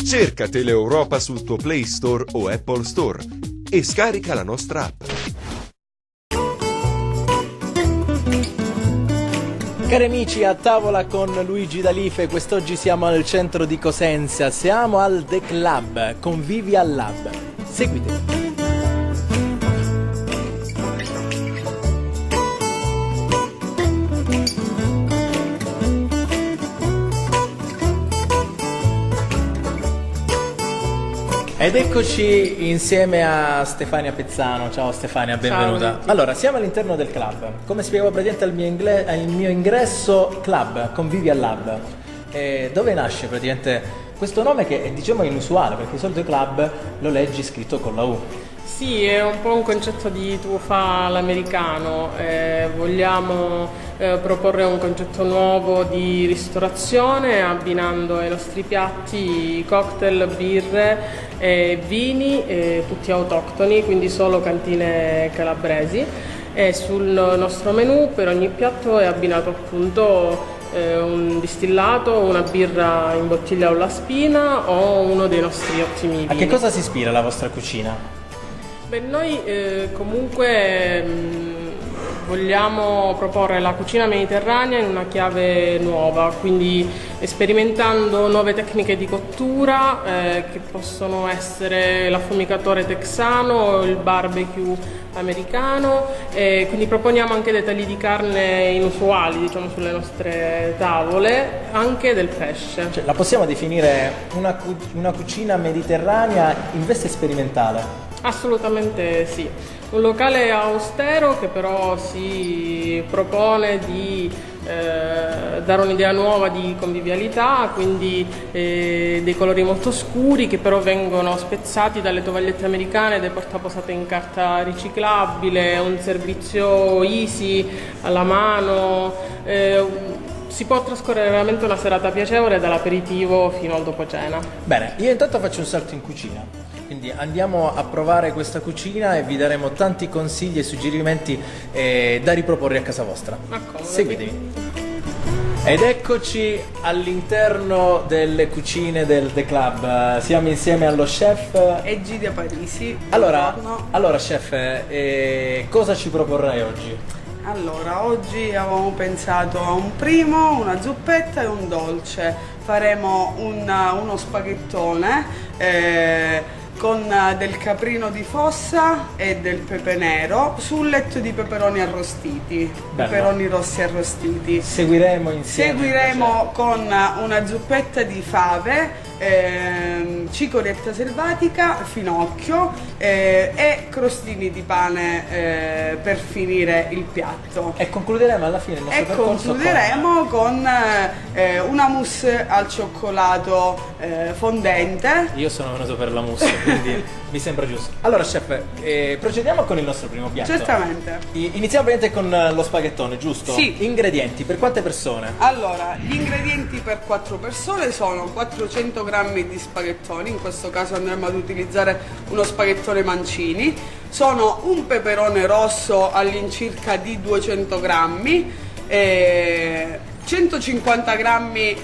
Cerca Teleeuropa sul tuo Play Store o Apple Store e scarica la nostra app. Cari amici, a tavola con Luigi D'Alife, quest'oggi siamo al centro di Cosenza, siamo al The Club, Convivial Lab. Seguitemi. Ed eccoci insieme a Stefania Pezzano. Ciao Stefania, benvenuta. Ciao. Allora, siamo all'interno del club. Come spiegavo praticamente al mio ingresso, club, Convivial Lab. Dove nasce praticamente questo nome che è, diciamo, inusuale, perché di solito club lo leggi scritto con la U. Sì, è un po' un concetto di tufa all'americano, vogliamo proporre un concetto nuovo di ristorazione abbinando ai nostri piatti cocktail, birre, vini, tutti autoctoni, quindi solo cantine calabresi, e sul nostro menù per ogni piatto è abbinato appunto un distillato, una birra in bottiglia o la spina o uno dei nostri ottimi vini. A che cosa si ispira la vostra cucina? Beh, noi comunque vogliamo proporre la cucina mediterranea in una chiave nuova, quindi sperimentando nuove tecniche di cottura che possono essere l'affumicatore texano, il barbecue americano, quindi proponiamo anche dei tagli di carne inusuali, diciamo, sulle nostre tavole, anche del pesce. Cioè, la possiamo definire una cucina mediterranea in veste sperimentale? Assolutamente sì, un locale austero che però si propone di dare un'idea nuova di convivialità, quindi dei colori molto scuri che però vengono spezzati dalle tovagliette americane, dai portaposate in carta riciclabile, un servizio easy alla mano, si può trascorrere veramente una serata piacevole dall'aperitivo fino al dopo cena. Bene, io intanto faccio un salto in cucina. Quindi andiamo a provare questa cucina e vi daremo tanti consigli e suggerimenti da riproporre a casa vostra. Accomodati. Seguitemi. Ed eccoci all'interno delle cucine del The Club. Siamo insieme allo chef Egidia Parisi. Allora Buongiorno. chef, cosa ci proporrai oggi? Allora, oggi avevamo pensato a un primo, una zuppetta e un dolce. Faremo uno spaghettone con del caprino di fossa e del pepe nero sul letto di peperoni arrostiti, Bello. peperoni rossi arrostiti. Seguiremo insieme. Seguiremo con una zuppetta di fave, cicorietta selvatica, finocchio e crostini di pane per finire il piatto. E concluderemo alla fine il nostro percorso con una mousse al cioccolato fondente. Io sono venuto per la mousse, quindi mi sembra giusto. Allora chef, procediamo con il nostro primo piatto. Certamente. Iniziamo ovviamente con lo spaghettone, giusto? Sì. Ingredienti, per quante persone? Allora, gli ingredienti per 4 persone sono 400 grammi di spaghettoni, in questo caso andremo ad utilizzare uno spaghettone Mancini, sono un peperone rosso all'incirca di 200 grammi, 150 grammi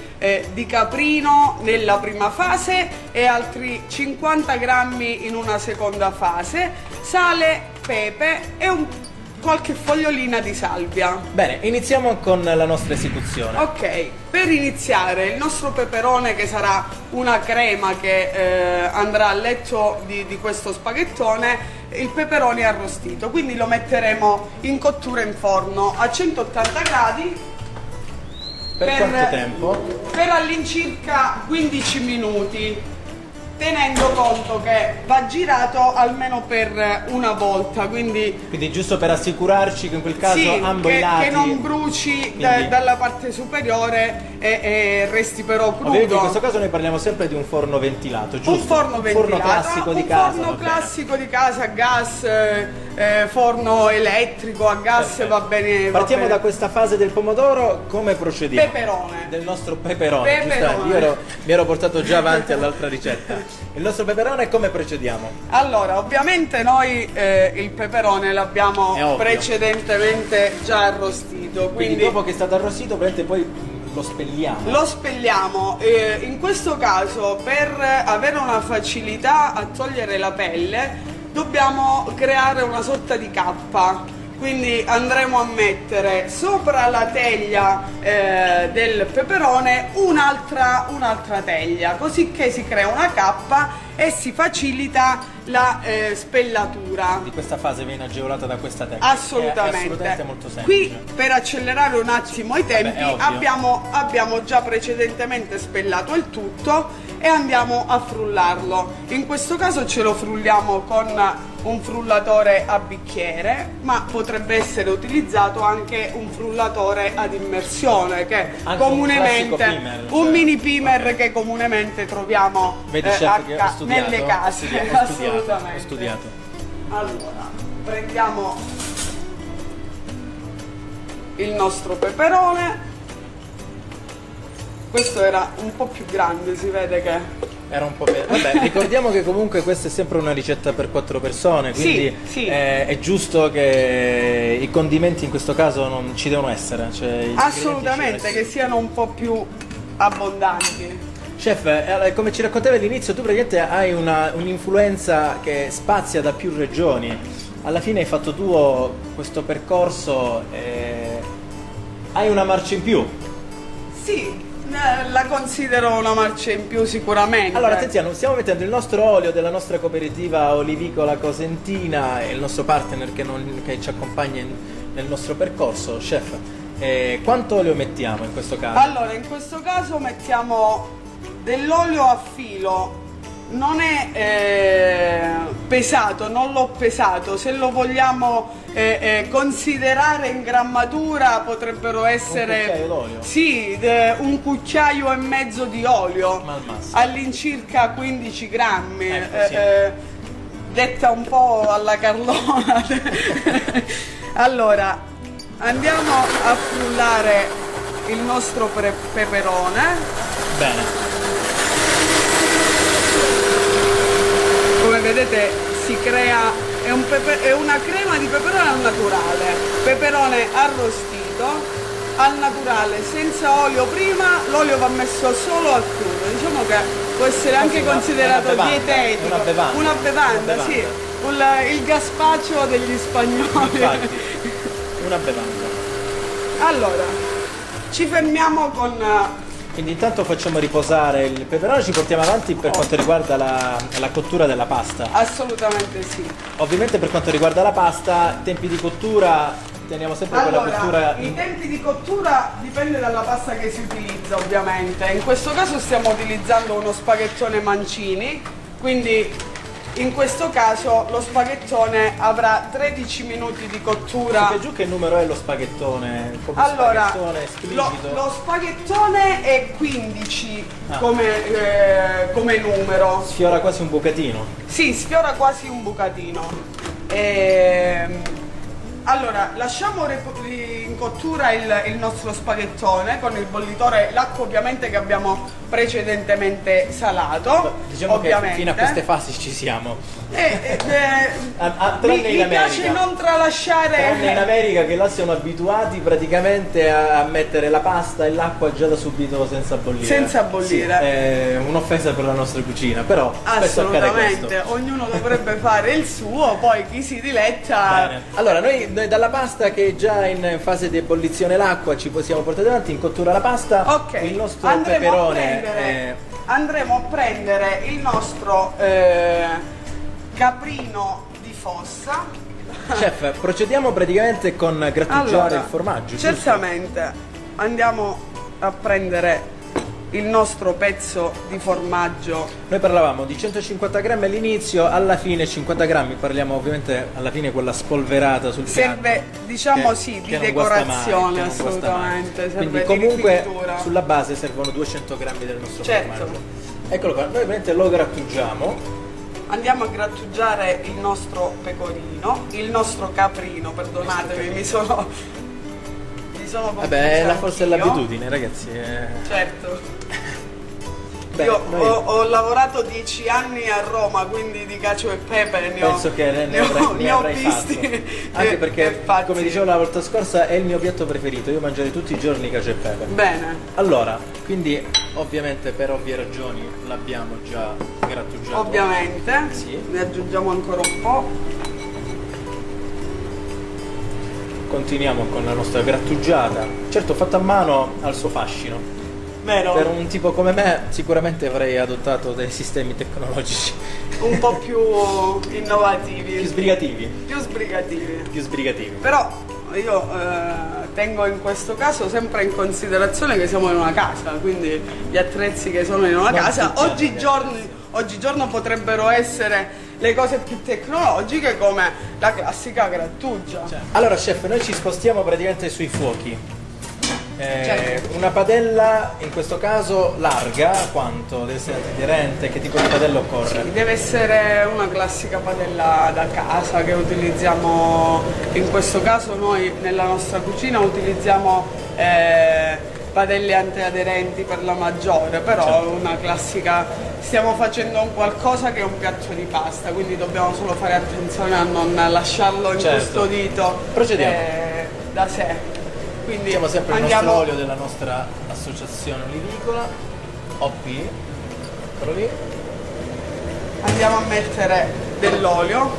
di caprino nella prima fase e altri 50 grammi in una seconda fase, sale, pepe e qualche fogliolina di salvia. Bene, iniziamo con la nostra esecuzione. Ok, per iniziare il nostro peperone, che sarà una crema che andrà a letto di questo spaghettone, il peperone è arrostito, quindi lo metteremo in cottura in forno a 180 gradi. Per quanto tempo? Per all'incirca 15 minuti, tenendo conto che va girato almeno per una volta, quindi giusto per assicurarci che in quel caso sì, ambo i lati che non bruci dalla parte superiore e resti però crudo. Ovviamente in questo caso noi parliamo sempre di un forno ventilato, giusto? Un forno ventilato, classico di casa. Un forno classico di casa a gas, forno elettrico a gas. Perfetto. Va bene. Partiamo da questa fase del pomodoro, come procediamo? Peperone. Del nostro peperone. Peperone. Io mi ero portato già avanti all'altra ricetta. Il nostro peperone, come procediamo? Allora, ovviamente noi il peperone l'abbiamo precedentemente già arrostito, Quindi dopo che è stato arrostito, poi lo spelliamo. Lo spelliamo, in questo caso per avere una facilità a togliere la pelle dobbiamo creare una sorta di cappa. Quindi andremo a mettere sopra la teglia del peperone un'altra teglia, così che si crea una cappa e si facilita la spellatura. Di questa fase viene agevolata da questa tecnica. Assolutamente. È assolutamente molto semplice. Qui per accelerare un attimo i tempi Vabbè, abbiamo già precedentemente spellato il tutto e andiamo a frullarlo. In questo caso ce lo frulliamo con un frullatore a bicchiere, ma potrebbe essere utilizzato anche un frullatore ad immersione che anche comunemente un mini pimer che comunemente troviamo Vedi, chef, che ho studiato, nelle case. Ho studiato. Allora, prendiamo il nostro peperone. Questo era un po' più grande, si vede che era un po' vabbè, ricordiamo che comunque questa è sempre una ricetta per 4 persone, quindi sì. È giusto che i condimenti in questo caso non ci devono essere, cioè assolutamente, che siano un po' più abbondanti. Chef, come ci raccontavi all'inizio, tu praticamente hai un'influenza che spazia da più regioni. Alla fine hai fatto tuo questo percorso e hai una marcia in più. Sì, la considero una marcia in più sicuramente. Allora attenzione, stiamo mettendo il nostro olio della nostra cooperativa olivicola cosentina, il nostro partner che ci accompagna nel nostro percorso. Chef, quanto olio mettiamo in questo caso? Allora, in questo caso mettiamo dell'olio a filo. Non è pesato, non l'ho pesato, se lo vogliamo considerare in grammatura potrebbero essere un cucchiaio d'olio? Sì, un cucchiaio e mezzo di olio, Ma al massimo. all'incirca 15 grammi, Ecco, sì. detta un po' alla Carlona. Allora, andiamo a frullare il nostro peperone. Bene. Come vedete si crea, è una crema di peperone al naturale, peperone arrostito al naturale, senza olio prima, l'olio va messo solo al crudo, diciamo che può essere anche considerato dietetico, una bevanda, sì, il gazpacho degli spagnoli. Infatti, una bevanda. Allora, ci fermiamo con... Quindi intanto facciamo riposare il peperone, ci portiamo avanti per quanto riguarda la cottura della pasta. Assolutamente sì. Ovviamente per quanto riguarda la pasta, tempi di cottura, teniamo sempre quella cottura... I tempi di cottura dipende dalla pasta che si utilizza ovviamente. In questo caso stiamo utilizzando uno spaghettone Mancini, quindi in questo caso lo spaghettone avrà 13 minuti di cottura. Su che giù che numero è lo spaghettone? Come allora, spaghettone esplicito? lo spaghettone è 15 come numero. Sfiora quasi un bucatino. Sì, sfiora quasi un bucatino. Allora, lasciamo in cottura il nostro spaghettone con il bollitore, l'acqua ovviamente che abbiamo precedentemente salato. Diciamo ovviamente. Che fino a queste fasi ci siamo. Mi piace non tralasciare. Tranne in America, che là siamo abituati praticamente a mettere la pasta e l'acqua già da subito senza bollire. Senza bollire. Sì, è un'offesa per la nostra cucina, però assolutamente, ognuno dovrebbe fare il suo, poi chi si diletta. Bene. Allora noi dalla pasta che è già in fase di ebollizione l'acqua ci possiamo portare davanti, in cottura la pasta, ok, il nostro peperone andremo a prendere il nostro caprino di fossa. Chef, procediamo praticamente con grattugiare allora, il formaggio. certamente, giusto? Andiamo a prendere il nostro pezzo di formaggio. Noi parlavamo di 150 grammi all'inizio, alla fine 50 grammi, parliamo ovviamente alla fine quella spolverata sul piatto. Serve, diciamo di decorazione, mai, assolutamente. Quindi comunque sulla base servono 200 grammi del nostro formaggio. Eccolo qua, noi ovviamente lo grattugiamo. Andiamo a grattugiare il nostro pecorino, il nostro caprino, perdonatemi, mi sono Vabbè, forse è l'abitudine, ragazzi. Certo. Beh, Io noi- ho lavorato 10 anni a Roma, quindi di cacio e pepe Penso che ne ho avrai visti. fatto. Anche perché, fatti. come dicevo la volta scorsa, è il mio piatto preferito. Io mangerei tutti i giorni cacio e pepe. Bene, Allora, quindi ovviamente per ovvie ragioni l'abbiamo già grattugiato. ovviamente, Sì. ne aggiungiamo ancora un po'. Continuiamo con la nostra grattugiata. Certo, fatta a mano ha il suo fascino. Vero? Per un tipo come me sicuramente avrei adottato dei sistemi tecnologici Un po' più innovativi. più sbrigativi. Più sbrigativi. Più sbrigativi. Però io tengo in questo caso sempre in considerazione che siamo in una casa, quindi gli attrezzi che sono in una Non casa tutti oggigiorno potrebbero essere le cose più tecnologiche come la classica grattugia. Allora chef, noi ci spostiamo praticamente sui fuochi. Certo. Una padella in questo caso larga, quanto? Deve essere aderente? Che tipo di padella occorre? Deve essere una classica padella da casa che utilizziamo, in questo caso noi nella nostra cucina utilizziamo padelle antiaderenti per la maggiore, però Certo. una classica, stiamo facendo un qualcosa che è un piatto di pasta, quindi dobbiamo solo fare attenzione a non lasciarlo incustodito Procediamo. da sé. Quindi Siamo sempre il andiamo, nostro olio della nostra associazione olivicola, OP, eccolo lì. andiamo a mettere dell'olio,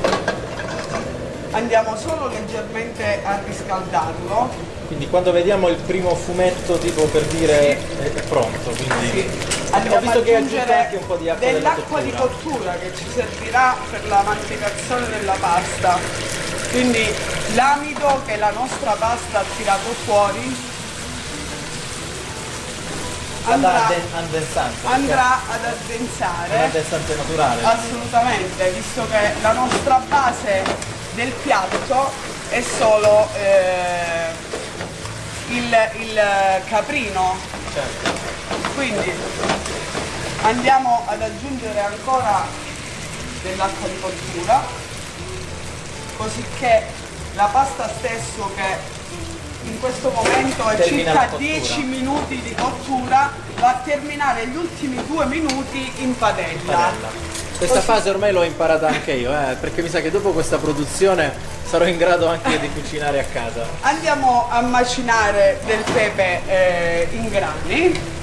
andiamo solo leggermente a riscaldarlo. Quindi quando vediamo il primo fumetto, tipo per dire è pronto, quindi Sì. ho Andiamo visto a che aggiunge aggiungere anche un po' di acqua dell'acqua di della cottura. cottura che ci servirà per la mantecazione della pasta. Quindi l'amido che la nostra pasta ha tirato fuori andrà ad un addensare. addensante naturale. Assolutamente, visto che la nostra base del piatto è solo il caprino. Certo. Quindi andiamo ad aggiungere ancora dell'acqua di cottura, così che la pasta stesso, che in questo momento è Termina la circa cottura. 10 minuti di cottura, va a terminare gli ultimi 2 minuti in padella. Padella. Questa Così- fase ormai l'ho imparata anche io, perché mi sa che dopo questa produzione sarò in grado anche di cucinare a casa. Andiamo a macinare del pepe in grani.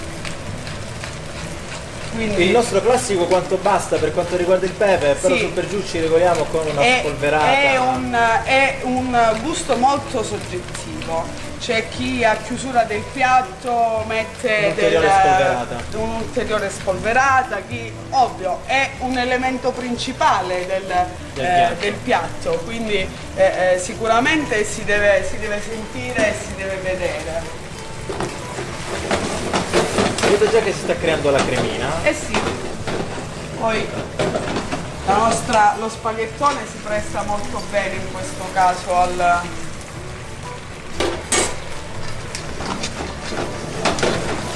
Quindi Il nostro classico quanto basta per quanto riguarda il pepe, però Sì. su per giù ci regoliamo con una è spolverata. è un gusto molto soggettivo. C'è chi a chiusura del piatto mette Un'ulteriore spolverata. un'ulteriore spolverata, chi ovvio è un elemento principale piatto. del piatto, quindi sicuramente si deve sentire e si deve vedere. Vedo già che si sta creando la cremina. Eh sì, poi lo spaghettone si presta molto bene in questo caso al...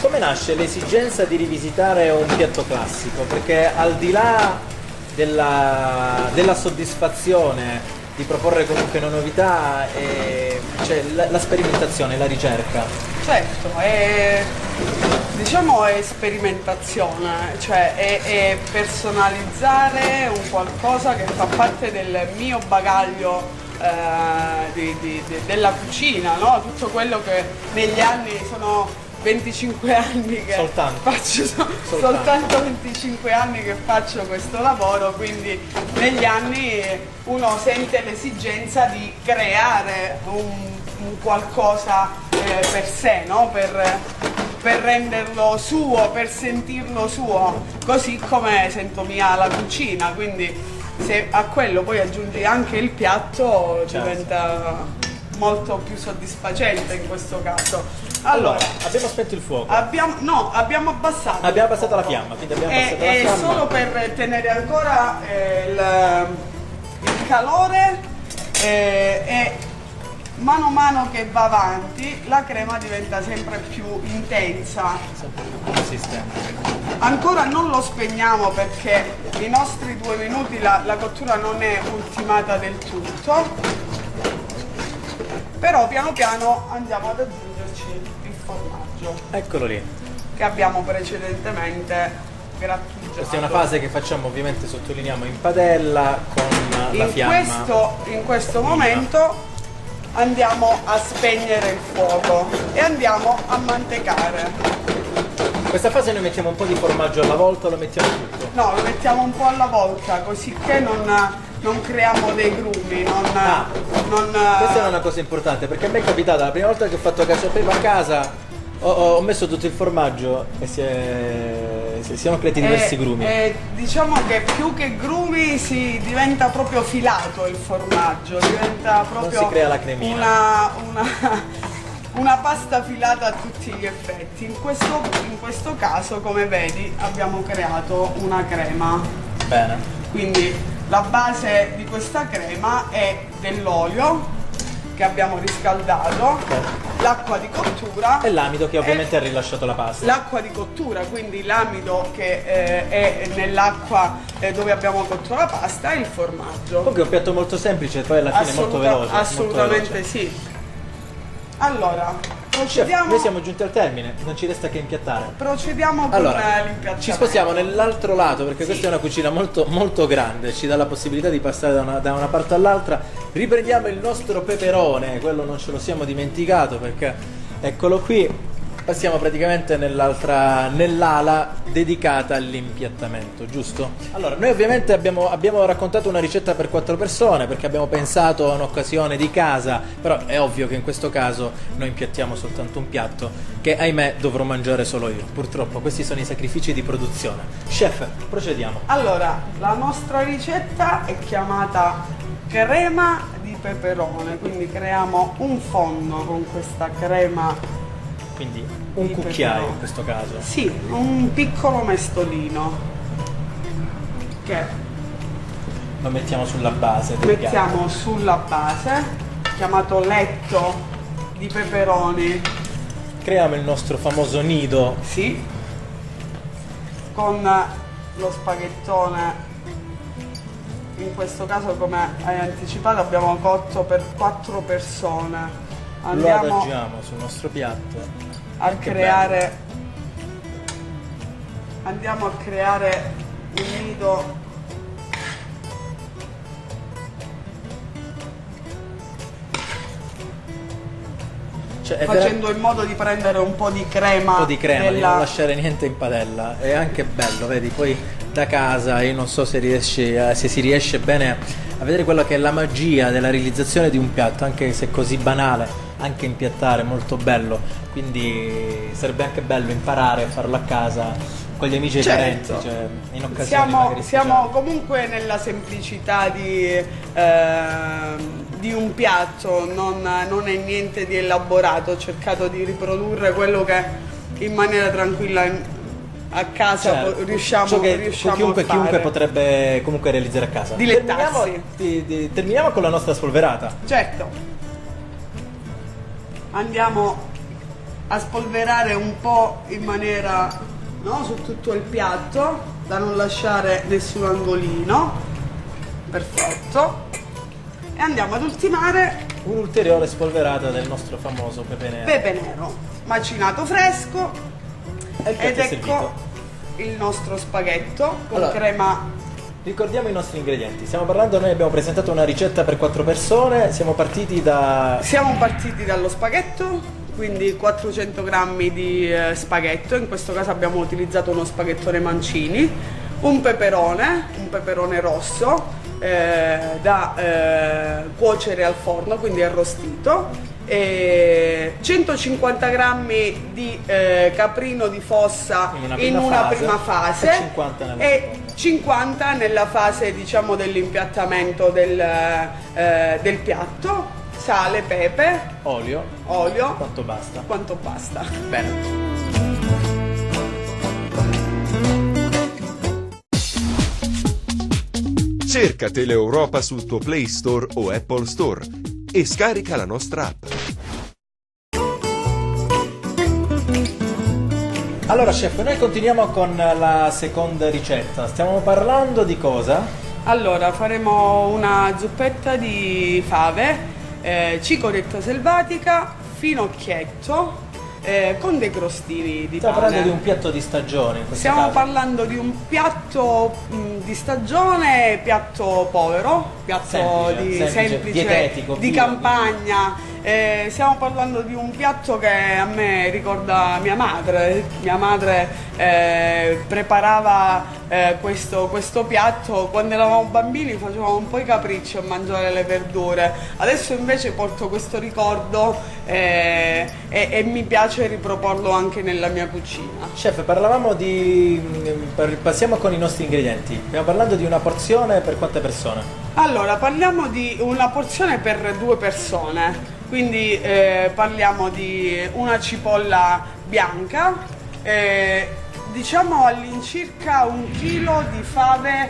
Come nasce l'esigenza di rivisitare un piatto classico? Perché al di là della soddisfazione di proporre comunque una novità, c'è la sperimentazione, la ricerca. Certo, diciamo è sperimentazione, cioè è personalizzare un qualcosa che fa parte del mio bagaglio della cucina, no? Tutto quello che negli anni sono 25 anni che Soltanto. faccio, soltanto 25 anni che faccio questo lavoro, quindi negli anni uno sente l'esigenza di creare un qualcosa per sé, no? Per renderlo suo, per sentirlo suo, così come sento mia la cucina, quindi se a quello poi aggiungi anche il piatto diventa molto più soddisfacente in questo caso. Allora, abbiamo spento il fuoco. Abbiamo abbassato. Abbiamo abbassato la fiamma, quindi abbiamo abbassato la È fiamma. solo per tenere ancora il calore e mano a mano che va avanti la crema diventa sempre più intensa. Sempre più consistente. Ancora non lo spegniamo perché i nostri 2 minuti la cottura non è ultimata del tutto, però piano piano andiamo ad aggiungerci il formaggio Eccolo lì. che abbiamo precedentemente grattugiato. Questa è una fase che facciamo, ovviamente sottolineiamo, in padella con la fiamma. In questo momento andiamo a spegnere il fuoco e andiamo a mantecare. In questa fase noi mettiamo un po' di formaggio alla volta o lo mettiamo tutto? No, lo mettiamo un po' alla volta, così che non creiamo dei grumi, Questa è una cosa importante, perché a me è capitata la prima volta che ho fatto cacio e pepe a casa, ho messo tutto il formaggio e si sono creati diversi grumi. Diciamo che più che grumi si diventa proprio filato il formaggio, diventa proprio non si crea la cremina. una pasta filata a tutti gli effetti. In questo caso, come vedi, abbiamo creato una crema. Bene. Quindi la base di questa crema è dell'olio che abbiamo riscaldato, l'acqua di cottura e l'amido che ovviamente ha rilasciato la pasta. L'acqua di cottura, quindi l'amido che è nell'acqua dove abbiamo cotto la pasta, e il formaggio. Comunque è un piatto molto semplice, poi alla fine molto veloce. Assolutamente molto veloce. sì. Allora, Chef, noi siamo giunti al termine, non ci resta che impiattare. Procediamo con l'impiattamento. Ci spostiamo nell'altro lato, perché questa è una cucina molto, molto grande, ci dà la possibilità di passare da una parte all'altra. Riprendiamo il nostro peperone, quello non ce lo siamo dimenticato, perché eccolo qui. Passiamo praticamente nell'ala dedicata all'impiattamento, giusto? Allora, noi ovviamente abbiamo raccontato una ricetta per 4 persone perché abbiamo pensato a un'occasione di casa, però è ovvio che in questo caso noi impiattiamo soltanto un piatto che, ahimè, dovrò mangiare solo io. Purtroppo questi sono i sacrifici di produzione. Chef, procediamo. Allora, la nostra ricetta è chiamata crema di peperone, quindi creiamo un fondo con questa crema. Quindi un cucchiaio in questo caso. Sì, un piccolo mestolino che lo mettiamo sulla base del mettiamo piatto. Sulla base, chiamato letto di peperoni. Creiamo il nostro famoso nido. Sì, con lo spaghettone. In questo caso, come hai anticipato, abbiamo cotto per 4 persone. Lo adagiamo sul nostro piatto. Andiamo a creare un nido facendo in modo di prendere un po' di crema, di non lasciare niente in padella. È anche bello, vedi, poi da casa io non so se si riesce bene a vedere quella che è la magia della realizzazione di un piatto, anche se è così banale. Anche impiattare è molto bello, quindi sarebbe anche bello imparare a farlo a casa con gli amici e i parenti, cioè in occasioni siamo comunque nella semplicità di un piatto, non è niente di elaborato. Ho cercato di riprodurre quello che in maniera tranquilla a casa riusciamo a fare. Chiunque potrebbe comunque realizzare a casa. Dilettarsi. Terminiamo con la nostra spolverata. Certo. Andiamo a spolverare un po' in maniera su tutto il piatto, da non lasciare nessun angolino. Perfetto. E andiamo ad ultimare un'ulteriore spolverata del nostro famoso pepe nero. Pepe nero, macinato fresco. Ed ecco il nostro spaghetto con crema. Ricordiamo i nostri ingredienti. Noi abbiamo presentato una ricetta per 4 persone. Siamo partiti dallo spaghetto, quindi 400 grammi di spaghetto. In questo caso abbiamo utilizzato uno spaghettone Mancini, un peperone rosso da cuocere al forno, quindi arrostito, 150 grammi di caprino di fossa in una prima fase e 50 nella fase, diciamo, dell'impiattamento del piatto. Sale, pepe, olio. Quanto basta. Bene. Cerca Teleeuropa sul tuo Play Store o Apple Store e scarica la nostra app. Allora chef, noi continuiamo con la seconda ricetta. Stiamo parlando di cosa? Allora, faremo una zuppetta di fave, cicoretta selvatica, finocchietto, con dei crostini di Stiamo pane. parlando di un piatto di stagione in questo Stiamo caso. parlando di un piatto di stagione, piatto povero, piatto semplice, dietetico, di bio, campagna. Stiamo parlando di un piatto che a me ricorda mia madre. Mia madre preparava questo piatto quando eravamo bambini, facevamo un po' i capricci a mangiare le verdure. Adesso invece porto questo ricordo e mi piace riproporlo anche nella mia cucina. Chef, passiamo con i nostri ingredienti. Stiamo parlando di una porzione per quante persone? Allora, parliamo di una porzione per 2 persone, quindi parliamo di una cipolla bianca, diciamo all'incirca 1 chilo di fave,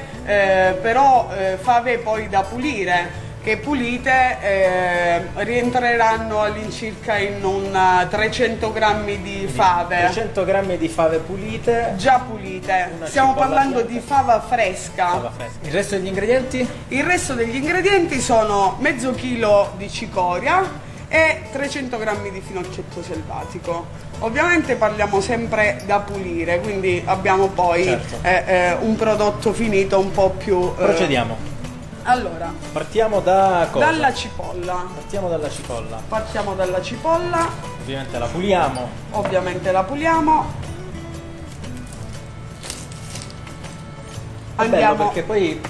però fave poi da pulire, che pulite rientreranno all'incirca in un 300 grammi di fave. 300 grammi di fave pulite. Già pulite, stiamo parlando di fava fresca. Il resto degli ingredienti? Il resto degli ingredienti sono mezzo chilo di cicoria e 300 grammi di finocchietto selvatico. Ovviamente parliamo sempre da pulire, quindi abbiamo poi certo. Un prodotto finito un po' più... Procediamo. Allora, Partiamo da cosa? dalla cipolla. Partiamo dalla cipolla. Partiamo dalla cipolla, Ovviamente la puliamo. ovviamente la puliamo. È bello Andiamo... perché poi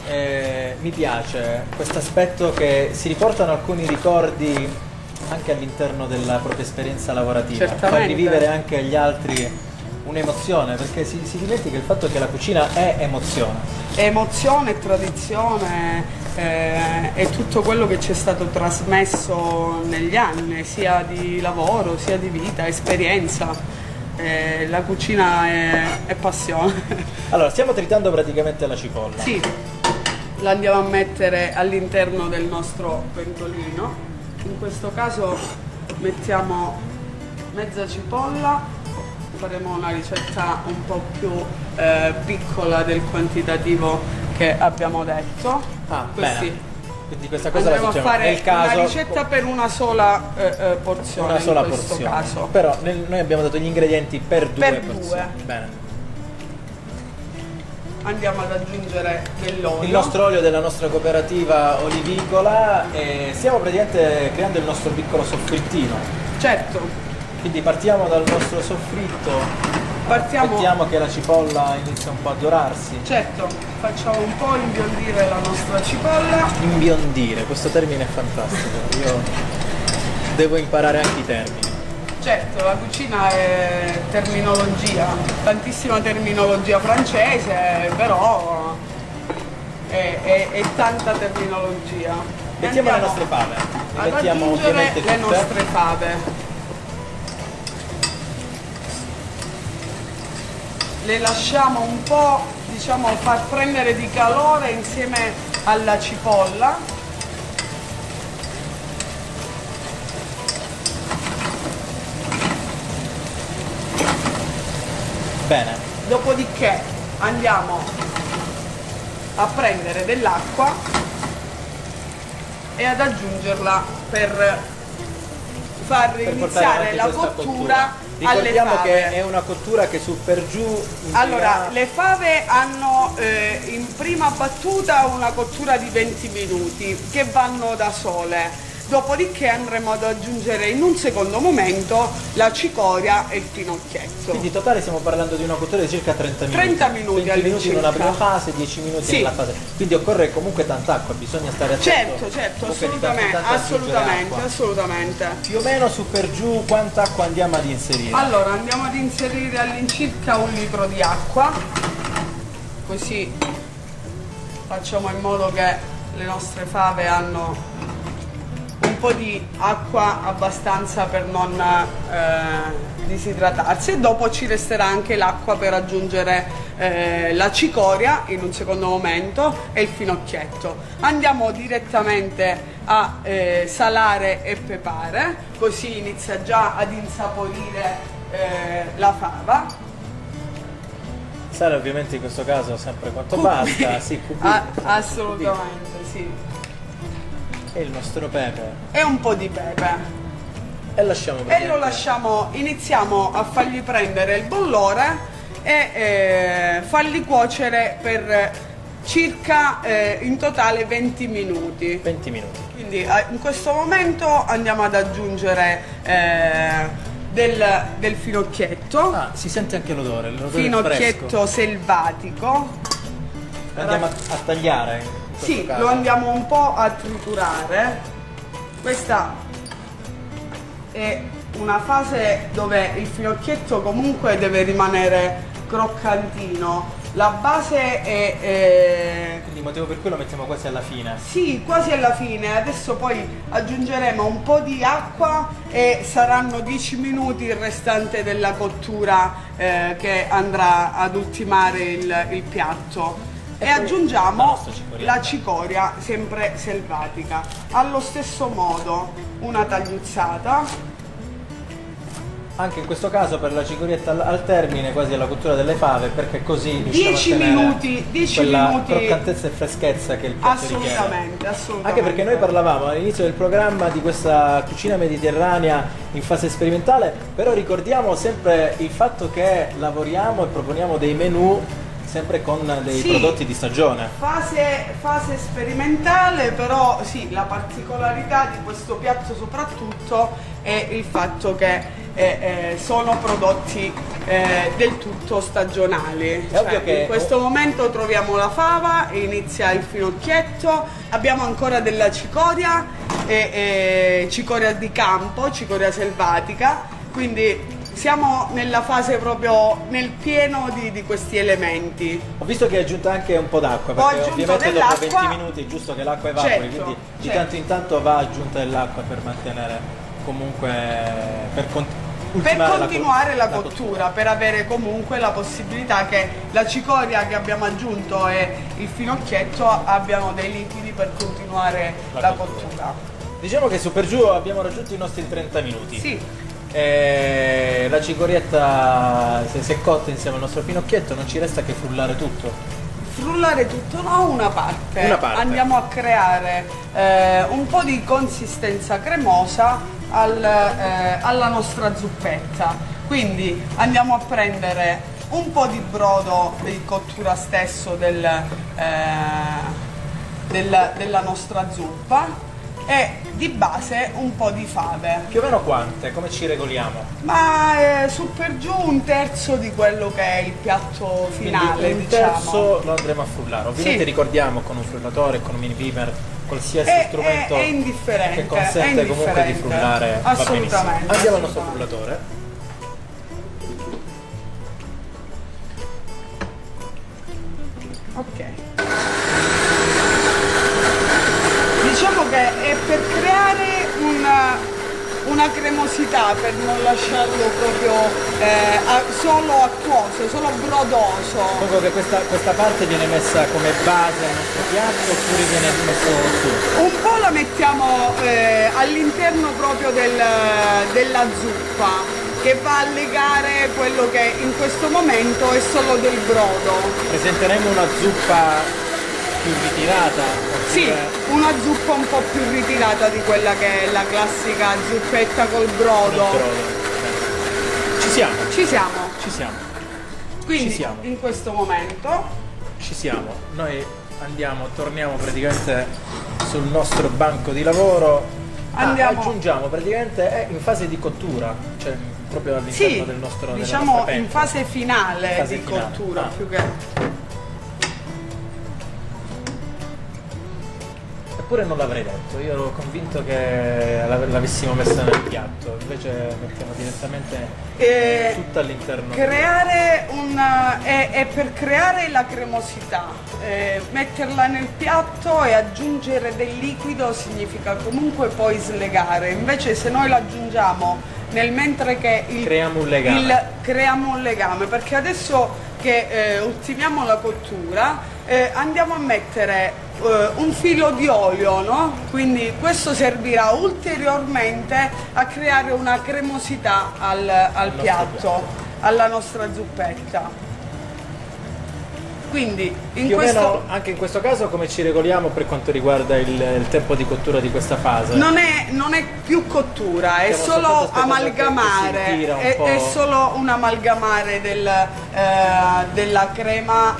mi piace questo aspetto che si riportano alcuni ricordi anche all'interno della propria esperienza lavorativa. Certamente. Far rivivere anche agli altri un'emozione, perché si dimentica il fatto che la cucina è emozione. Emozione, tradizione, è tutto quello che ci è stato trasmesso negli anni, sia di lavoro, sia di vita, esperienza. La cucina è passione. Allora, stiamo tritando praticamente la cipolla. Sì, la andiamo a mettere all'interno del nostro pentolino. In questo caso mettiamo mezza cipolla. Faremo una ricetta un po' più piccola del quantitativo che abbiamo detto. Bene. Quindi questa cosa Andremo la a facciamo fare nel caso, una ricetta per una sola porzione. una sola in questo porzione. caso. Però noi abbiamo dato gli ingredienti per due Per porzioni. due. Bene. Andiamo ad aggiungere dell'olio. Il nostro olio della nostra cooperativa olivicola e stiamo praticamente creando il nostro piccolo soffrittino. Certo. Quindi partiamo dal nostro soffritto, Partiamo. aspettiamo che la cipolla inizi un po' a dorarsi. Certo, facciamo un po' imbiondire la nostra cipolla. Imbiondire, questo termine è fantastico, io devo imparare anche i termini. Certo, la cucina è terminologia, tantissima terminologia francese, però è tanta terminologia. Mettiamo le Andiamo nostre fave, ad mettiamo aggiungere ovviamente le tutte. nostre fave. Le lasciamo un po', diciamo, far prendere di calore insieme alla cipolla. Bene, Dopodiché andiamo a prendere dell'acqua e ad aggiungerla per far per portare iniziare avanti la questa cottura alle ricordiamo fave. che è una cottura che su per giù impiega- Allora, le fave hanno in prima battuta una cottura di 20 minuti che vanno da sole. Dopodiché andremo ad aggiungere in un secondo momento la cicoria e il finocchietto. Quindi in totale stiamo parlando di una cottura di circa 30 minuti. 30 minuti 20 minuti in una all'incirca. prima fase, 10 minuti Sì. nella fase. Quindi occorre comunque tanta acqua, bisogna stare attenti. Certo, assolutamente, assolutamente. Più o meno su per giù quanta acqua andiamo ad inserire? Allora, andiamo ad inserire all'incirca 1 litro di acqua, così facciamo in modo che le nostre fave hanno un po' di acqua abbastanza per non disidratarsi, e dopo ci resterà anche l'acqua per aggiungere la cicoria in un secondo momento e il finocchietto. Andiamo direttamente a salare e pepare, così inizia già ad insaporire la fava. Sale ovviamente in questo caso sempre quanto basta, sì, Assolutamente, sì. E il nostro pepe. E un po' di pepe. E lasciamo e lo lasciamo, iniziamo a fargli prendere il bollore e farli cuocere per circa in totale 20 minuti. 20 minuti. Quindi in questo momento andiamo ad aggiungere del finocchietto. Ah, si sente anche l'odore Finocchietto fresco. selvatico. Andiamo a tagliare. in questo Sì, caso. lo andiamo un po' a triturare. Questa è una fase dove il finocchietto comunque deve rimanere croccantino. La base è Quindi il motivo per cui lo mettiamo quasi alla fine. sì, quasi alla fine. Adesso poi aggiungeremo un po' di acqua e saranno 10 minuti il restante della cottura che andrà ad ultimare il piatto. E poi la aggiungiamo nostra cicoria. la cicoria, sempre selvatica. Allo stesso modo una tagliuzzata. Anche in questo caso per la cicorietta al termine, quasi alla cottura delle fave, perché così riusciamo 10 a tenere minuti, 10 quella minuti. croccantezza e freschezza che il piatto richiede. Assolutamente. Anche perché noi parlavamo all'inizio del programma di questa cucina mediterranea in fase sperimentale, però ricordiamo sempre il fatto che lavoriamo e proponiamo dei menù sempre con dei Sì. prodotti di stagione. Fase sperimentale, però sì, la particolarità di questo piatto soprattutto è il fatto che sono prodotti del tutto stagionali. È ovvio che in questo momento troviamo la fava, inizia il finocchietto, abbiamo ancora della cicoria, cicoria di campo, cicoria selvatica, quindi siamo nella fase proprio nel pieno di questi elementi. Ho visto che hai aggiunto anche un po' d'acqua, Ho perché aggiunto ovviamente dopo dell'acqua. 20 minuti è giusto che l'acqua evapori, Certo, quindi di certo. tanto in tanto va aggiunta dell'acqua per mantenere comunque Per ultimare continuare la la cottura, per avere comunque la possibilità che la cicoria che abbiamo aggiunto e il finocchietto abbiano dei liquidi per continuare la cottura. Diciamo che su per giù abbiamo raggiunto i nostri 30 minuti. Sì, La cicorietta se è cotta insieme al nostro finocchietto non ci resta che frullare tutto. frullare tutto, no, una parte. Una parte. Andiamo a creare un po' di consistenza cremosa alla nostra zuppetta. Quindi andiamo a prendere un po' di brodo di cottura stesso della nostra zuppa e di base un po' di fave. Più o meno quante? Come ci regoliamo? Ma su per giù un terzo di quello che è il piatto finale, Quindi un diciamo. terzo lo andremo a frullare. Ovviamente Sì. ricordiamo con un frullatore, con un mini pimer, qualsiasi È strumento indifferente, che consente è comunque di indifferente. frullare va benissimo. Assolutamente. Andiamo al nostro assolutamente. frullatore. Ok. Diciamo che è per creare una cremosità, per non lasciarlo proprio solo acquoso, solo brodoso. Proprio che questa parte viene messa come base al nostro piatto oppure viene messo su? Un po' la mettiamo all'interno proprio della zuppa, che va a legare quello che in questo momento è solo del brodo. Presenteremo una zuppa più ritirata? Oppure... Sì, una zuppa un po' più ritirata di quella che è la classica zuppetta col brodo. Col brodo. Ci siamo, Ci siamo. ci siamo, Quindi Ci siamo. in questo momento ci siamo. Noi torniamo praticamente sul nostro banco di lavoro. Andiamo. Aggiungiamo praticamente è in fase di cottura, cioè proprio all'interno sì, del nostro della diciamo nostra in pentola. fase finale Fase di finale. cottura Ah. più che. Eppure non l'avrei detto, io ero convinto che l'avessimo messa nel piatto, invece mettiamo direttamente tutta all'interno. Creare è per creare la cremosità, metterla nel piatto e aggiungere del liquido significa comunque poi slegare, invece se noi l'aggiungiamo nel mentre che Creiamo un legame. creiamo un legame, perché adesso che ultimiamo la cottura andiamo a mettere un filo di olio, no? Quindi questo servirà ulteriormente a creare una cremosità al piatto, alla nostra zuppetta. Quindi Più o meno anche in questo caso come ci regoliamo per quanto riguarda il tempo di cottura di questa fase? non è più cottura, è Stiamo solo soltanto aspettando amalgamare, che si tira un è po'. solo un amalgamare della crema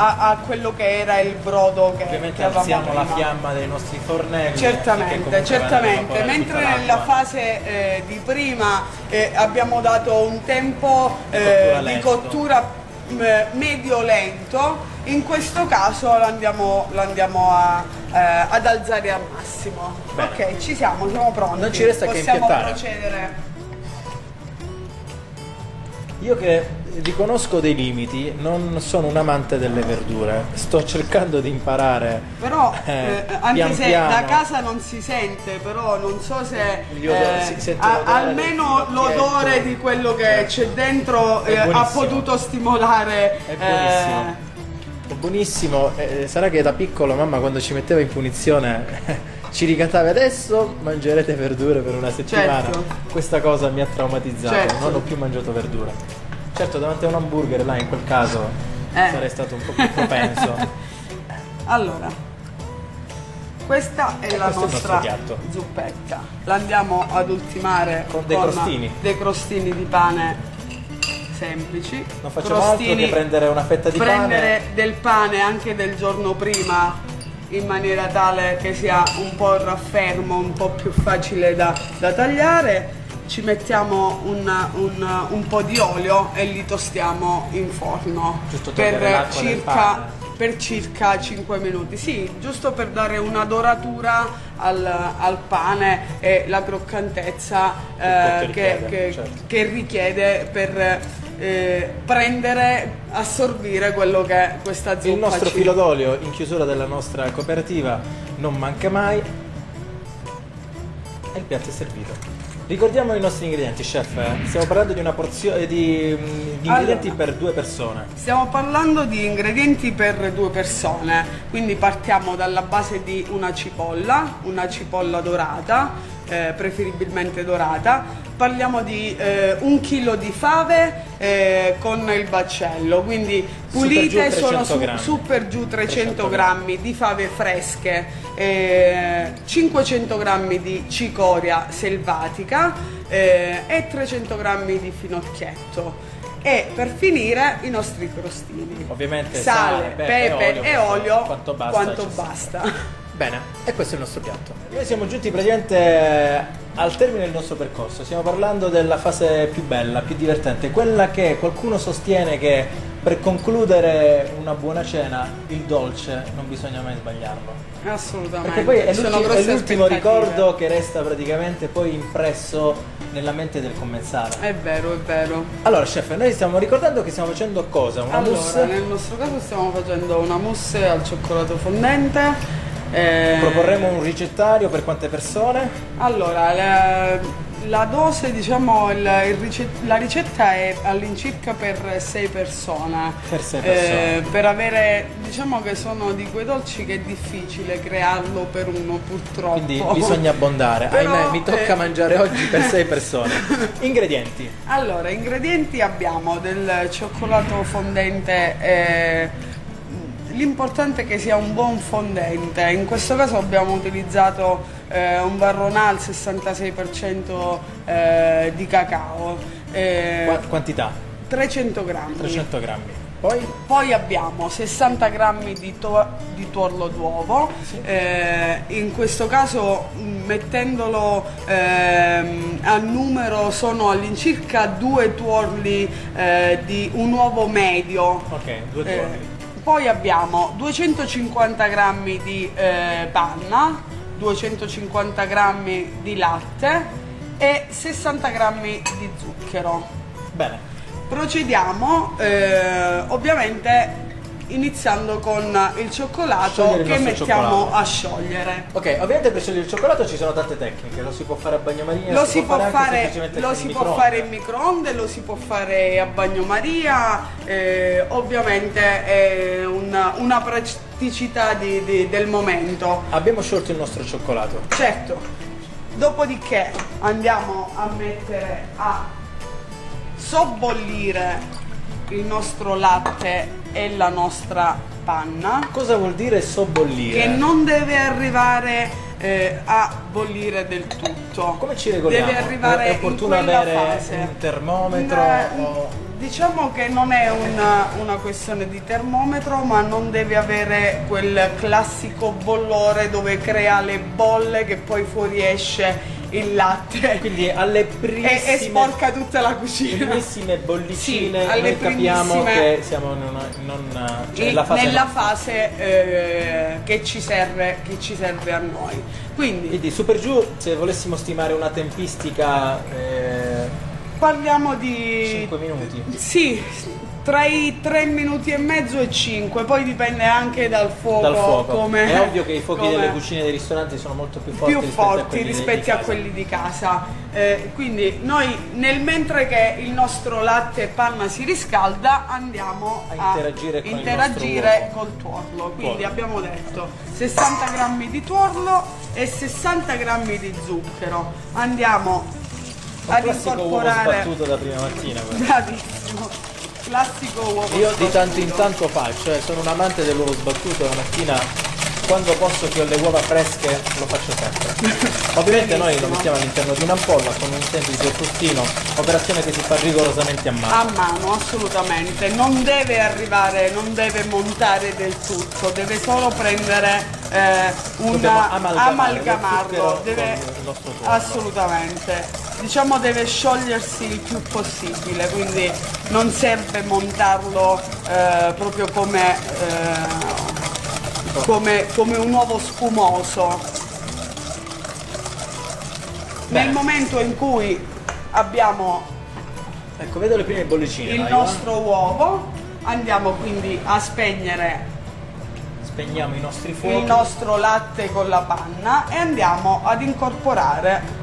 a quello che era il brodo che Ovviamente avevamo alziamo la prima. fiamma dei nostri fornelli. Certamente, certamente. Mentre nella fase di prima abbiamo dato un tempo cottura di lento. cottura medio-lento, in questo caso lo andiamo ad alzare al massimo. Bene. Ok, siamo pronti. Non ci resta che Possiamo impiattare. procedere. Io che riconosco dei limiti, non sono un amante delle verdure, sto cercando di imparare. Però anche pian se piano. da casa non si sente, però non so se Si sente l'odore almeno del l'odore finocchietto. di quello che c'è dentro È ha buonissimo. potuto stimolare. È buonissimo. È buonissimo. Sarà che da piccolo mamma quando ci metteva in punizione ci ricattava: adesso mangerete verdure per una settimana. Certo. Questa cosa mi ha traumatizzato, Certo. non ho più mangiato verdure. Certo, davanti a un hamburger là in quel caso sarei stato un po' più propenso. Allora, questa è la questo è il nostra nostro piatto. zuppetta. La andiamo ad ultimare Con dei crostini. dei crostini di pane semplici. Non facciamo altro che prendere una fetta di prendere pane. del pane anche del giorno prima, in maniera tale che sia un po' raffermo, un po' più facile da tagliare. Ci mettiamo un po' di olio e li tostiamo in forno Giusto togliere l'acqua del pane. per circa 5 minuti. Sì, giusto per dare una doratura al pane e la croccantezza che richiede per assorbire quello che è questa zuppa. Il nostro filo d'olio in chiusura della nostra cooperativa non manca mai e il piatto è servito. Ricordiamo i nostri ingredienti, chef. Stiamo parlando di una porzione di ingredienti Allora, per 2 persone. Stiamo parlando di ingredienti per 2 persone, quindi partiamo dalla base di una cipolla dorata, preferibilmente dorata. Parliamo di 1 chilo di fave con il baccello, quindi pulite, sono su per giù 300 grammi di fave fresche, 500 grammi di cicoria selvatica e 300 grammi di finocchietto. E per finire i nostri crostini. Ovviamente sale, pepe e olio quanto basta. Bene, e questo è il nostro piatto. Noi siamo giunti praticamente al termine del nostro percorso. Stiamo parlando della fase più bella, più divertente, quella che qualcuno sostiene che per concludere una buona cena il dolce non bisogna mai sbagliarlo. Assolutamente. Perché poi è Sono l'ultimo grosse aspettative. ricordo che resta praticamente poi impresso nella mente del commensale. È vero, è vero. Allora, chef, noi stiamo ricordando che stiamo facendo cosa? Una mousse? Nel nostro caso stiamo facendo una mousse al cioccolato fondente. Proporremo un ricettario per quante persone? Allora, la dose, diciamo, la ricetta è all'incirca per 6 persone. Per 6 persone. Per avere, diciamo che sono di quei dolci che è difficile crearlo per uno, purtroppo. Quindi bisogna abbondare. Però, ahimè, mi tocca mangiare oggi per 6 persone. Ingredienti. Allora, ingredienti abbiamo del cioccolato fondente. L'importante è che sia un buon fondente. In questo caso abbiamo utilizzato un Barronà al 66% di cacao. Quantità? 300 grammi. 300 grammi. Poi abbiamo 60 grammi di tuorlo d'uovo, in questo caso mettendolo a numero sono all'incirca 2 tuorli di un uovo medio. Ok, 2 tuorli. Poi abbiamo 250 grammi di panna, 250 grammi di latte e 60 grammi di zucchero. Bene. Procediamo ovviamente iniziando con il cioccolato che mettiamo a sciogliere. Ok, ovviamente per sciogliere il cioccolato ci sono tante tecniche, lo si può fare a bagnomaria, Lo si può fare in microonde, lo si può fare a bagnomaria, ovviamente è una praticità del momento. Abbiamo sciolto il nostro cioccolato. Certo, dopodiché andiamo a mettere a sobbollire il nostro latte e la nostra panna. Cosa vuol dire sobbollire? Che non deve arrivare a bollire del tutto. Come ci regoliamo? Deve arrivare è opportuno in quella avere fase. un termometro? Diciamo che non è una questione di termometro, ma non deve avere quel classico bollore dove crea le bolle che poi fuoriesce il latte. Quindi alle primissime e sporca tutta la cucina. Primissime bollicine, sì, alle noi capiamo che siamo nella fase che ci serve a noi. Quindi su per giù, se volessimo stimare una tempistica, parliamo di 5 minuti. Sì, tra i 3 minuti e mezzo e 5, poi dipende anche dal fuoco. È ovvio che i fuochi delle cucine dei ristoranti sono molto più forti rispetto a quelli di casa. Quindi noi mentre che il nostro latte e panna si riscalda andiamo a interagire col tuorlo. Quindi abbiamo detto 60 grammi di tuorlo e 60 grammi di zucchero. Andiamo ad incorporare uovo sbattuto da prima mattina. Bravissimo, classico uovo io sbattuto. Di tanto in tanto faccio, sono un amante dell'uovo sbattuto. La mattina, quando posso, che ho le uova fresche, lo faccio sempre. Ovviamente noi lo mettiamo all'interno di un'ampolla con un semplice frustino, operazione che si fa rigorosamente a mano. A mano, assolutamente. Non deve arrivare, non deve montare del tutto, deve solo prendere amalgamarlo. Assolutamente. Diciamo deve sciogliersi il più possibile, quindi non serve montarlo proprio come un uovo spumoso. Nel momento in cui abbiamo ecco, vedo le prime bollicine, il nostro uovo, andiamo quindi a spegniamo i nostri fuochi, il nostro latte con la panna e andiamo ad incorporare.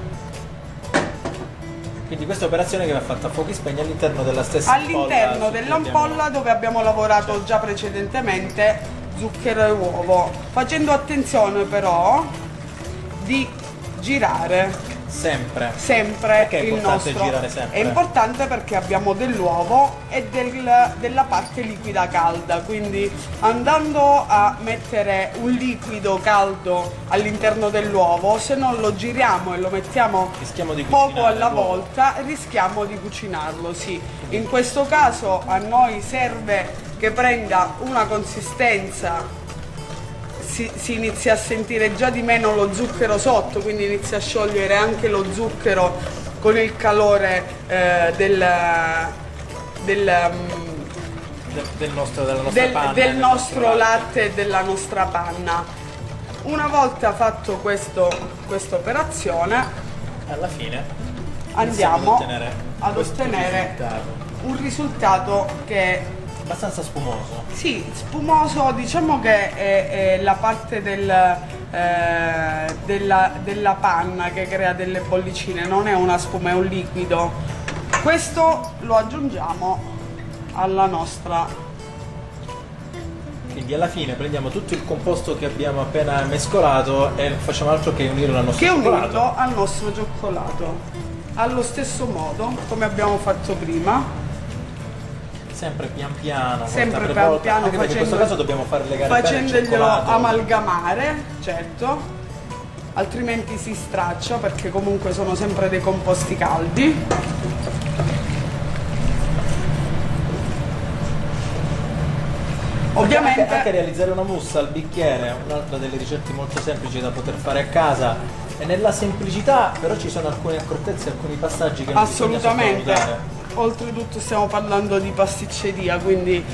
Quindi questa operazione che va fatta a fuochi spegni all'interno della stessa all'interno dell'ampolla dove abbiamo lavorato già precedentemente zucchero e uovo, facendo attenzione però di girare sempre perché è il importante nostro. girare sempre? È importante perché abbiamo dell'uovo e della parte liquida calda, quindi andando a mettere un liquido caldo all'interno dell'uovo, se non lo giriamo e lo mettiamo poco alla volta, rischiamo di cucinarlo, sì. In questo caso a noi serve che prenda una consistenza, si inizia a sentire già di meno lo zucchero sotto, quindi inizia a sciogliere anche lo zucchero con il calore del nostro latte e della nostra panna. Una volta fatto questa operazione, alla fine andiamo ad ottenere un risultato che è abbastanza spumoso. Sì, spumoso, diciamo che è la parte della panna che crea delle bollicine, non è una spuma, è un liquido. Questo lo aggiungiamo alla nostra. Quindi alla fine prendiamo tutto il composto che abbiamo appena mescolato e non facciamo altro che unirlo al nostro cioccolato. Allo stesso modo come abbiamo fatto prima. Sempre pian piano, anche perché in questo caso dobbiamo far legare bene il cioccolato, amalgamare, certo, altrimenti si straccia perché comunque sono sempre dei composti caldi. Ovviamente anche realizzare una mousse al bicchiere è un'altra delle ricette molto semplici da poter fare a casa, e nella semplicità però ci sono alcune accortezze, alcuni passaggi che non bisogna sottovalutare. Oltretutto stiamo parlando di pasticceria, quindi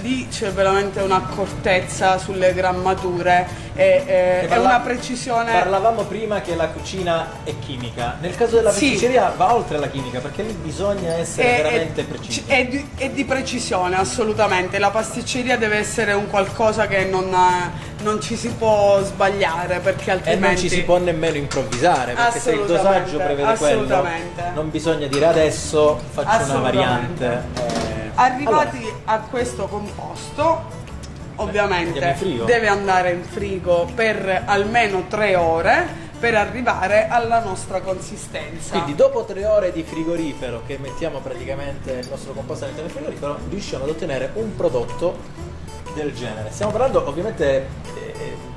lì c'è veramente un'accortezza sulle grammature e una precisione. Parlavamo prima che la cucina è chimica, nel caso della pasticceria va oltre la chimica, perché lì bisogna essere veramente precisi. È di precisione, assolutamente. La pasticceria deve essere un qualcosa che non ci si può sbagliare, perché altrimenti... E non ci si può nemmeno improvvisare, perché se il dosaggio prevede quello, non bisogna dire adesso faccio una variante. Arrivati a questo composto, ovviamente deve andare in frigo per almeno 3 ore per arrivare alla nostra consistenza. Quindi dopo 3 ore di frigorifero che mettiamo praticamente il nostro composto all'interno del frigorifero, riusciamo ad ottenere un prodotto del genere. Stiamo parlando ovviamente,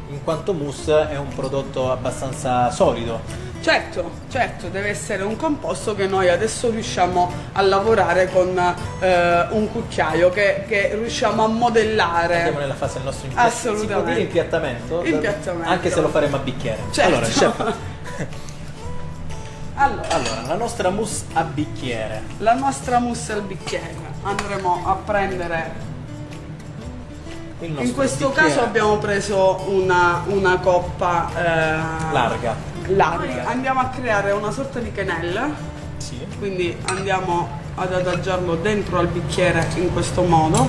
in quanto mousse, è un prodotto abbastanza solido. Certo, deve essere un composto che noi adesso riusciamo a lavorare con un cucchiaio che riusciamo a modellare. Andiamo nella fase del nostro impiattamento. Assolutamente. Si può dire impiattamento? Impiattamento. Anche se lo faremo a bicchiere. Certo. Allora, chef. Allora, La nostra mousse a bicchiere. la nostra mousse al bicchiere. Andremo a prendere. Il nostro In questo bicchiere caso abbiamo preso una coppa larga. Andiamo a creare una sorta di quenelle, Sì. quindi andiamo ad adagiarlo dentro al bicchiere in questo modo.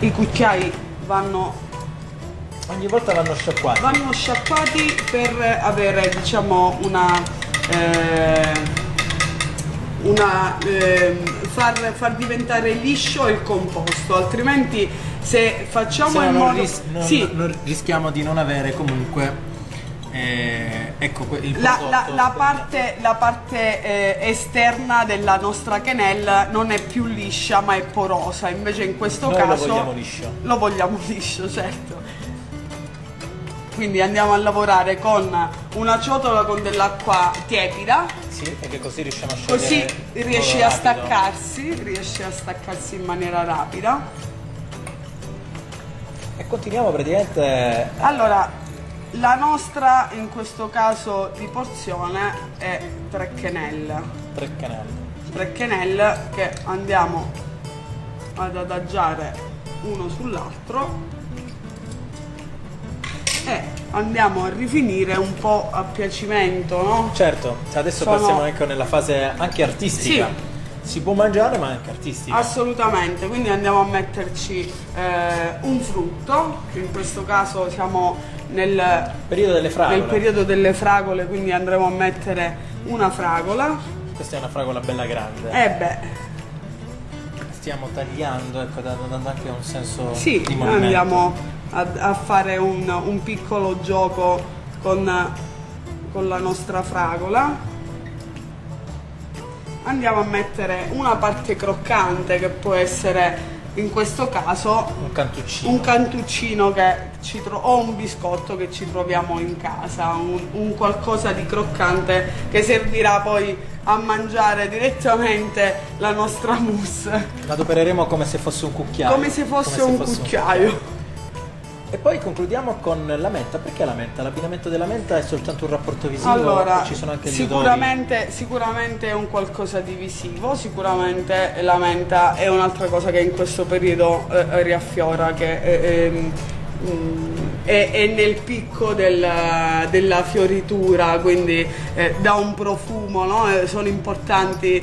I cucchiai Ogni volta vanno sciacquati. vanno sciacquati per avere, diciamo, far diventare liscio il composto, altrimenti se facciamo Se no in non modo non rischiamo di non avere comunque ecco il la prodotto. parte esterna della nostra quenelle non è più liscia ma è porosa, invece in questo Noi caso lo vogliamo liscio. lo vogliamo liscio, certo. Quindi andiamo a lavorare con una ciotola con dell'acqua tiepida, Sì, perché così riusciamo a sciogliere così in riesce modo a rapido. riesce a staccarsi in maniera rapida. E continuiamo praticamente. Allora, la nostra in questo caso di porzione è 3 quenelle. 3 canali. 3 quenelle che andiamo ad adagiare uno sull'altro e andiamo a rifinire un po' a piacimento, no? Certo, adesso passiamo anche nella fase anche artistica. Sì. Si può mangiare ma anche artistica. Assolutamente, quindi andiamo a metterci un frutto, che in questo caso siamo nel Periodo delle fragole. nel periodo delle fragole, quindi andremo a mettere una fragola. Questa è una fragola bella grande. E beh, Stiamo tagliando, ecco, dando anche un senso sì, di movimento. andiamo a fare un piccolo gioco con la nostra fragola. Andiamo a mettere una parte croccante che può essere in questo caso Un cantuccino. o un biscotto che ci troviamo in casa, un qualcosa di croccante che servirà poi a mangiare direttamente la nostra mousse, La adopereremo come se fosse un cucchiaio. come se fosse un cucchiaio. E poi concludiamo con la menta. Perché la menta? L'abbinamento della menta è soltanto un rapporto visivo? Allora, O ci sono anche gli sicuramente è un qualcosa di visivo, sicuramente la menta è un'altra cosa che in questo periodo riaffiora, che è nel picco della fioritura, quindi dà un profumo, no? Sono importanti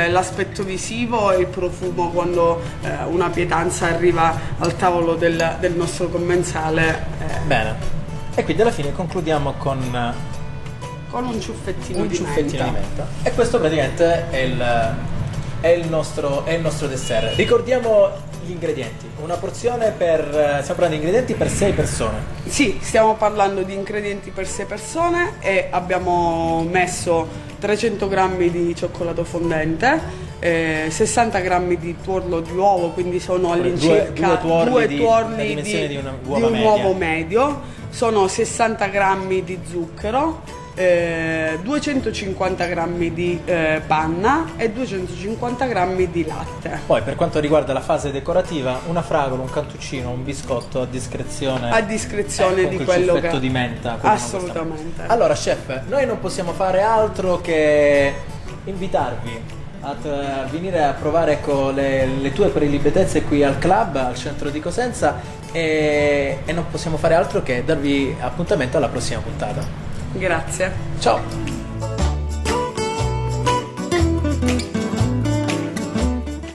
l'aspetto visivo e il profumo quando una pietanza arriva al tavolo del nostro commensale. Bene. E quindi alla fine concludiamo con Con un ciuffettino, un di ciuffettino menta. di menta. E questo praticamente è il nostro dessert. Ricordiamo gli ingredienti. Una porzione stiamo parlando di ingredienti per 6 persone. Sì, stiamo parlando di ingredienti per 6 persone e abbiamo messo 300 grammi di cioccolato fondente, 60 grammi di tuorlo di uovo, quindi sono all'incirca due due tuorli tuorli la dimensione di di un'uova un media. uovo medio, sono 60 grammi di zucchero, 250 grammi di panna e 250 grammi di latte. Poi per quanto riguarda la fase decorativa, una fragola, un cantuccino, un biscotto a discrezione. A discrezione con di quel quello ciuffetto che... di menta. quello non costa. Assolutamente. Allora chef, noi non possiamo fare altro che invitarvi a venire a provare, ecco, le tue prelibatezze qui al club, al centro di Cosenza, e non possiamo fare altro che darvi appuntamento alla prossima puntata. Grazie. Ciao!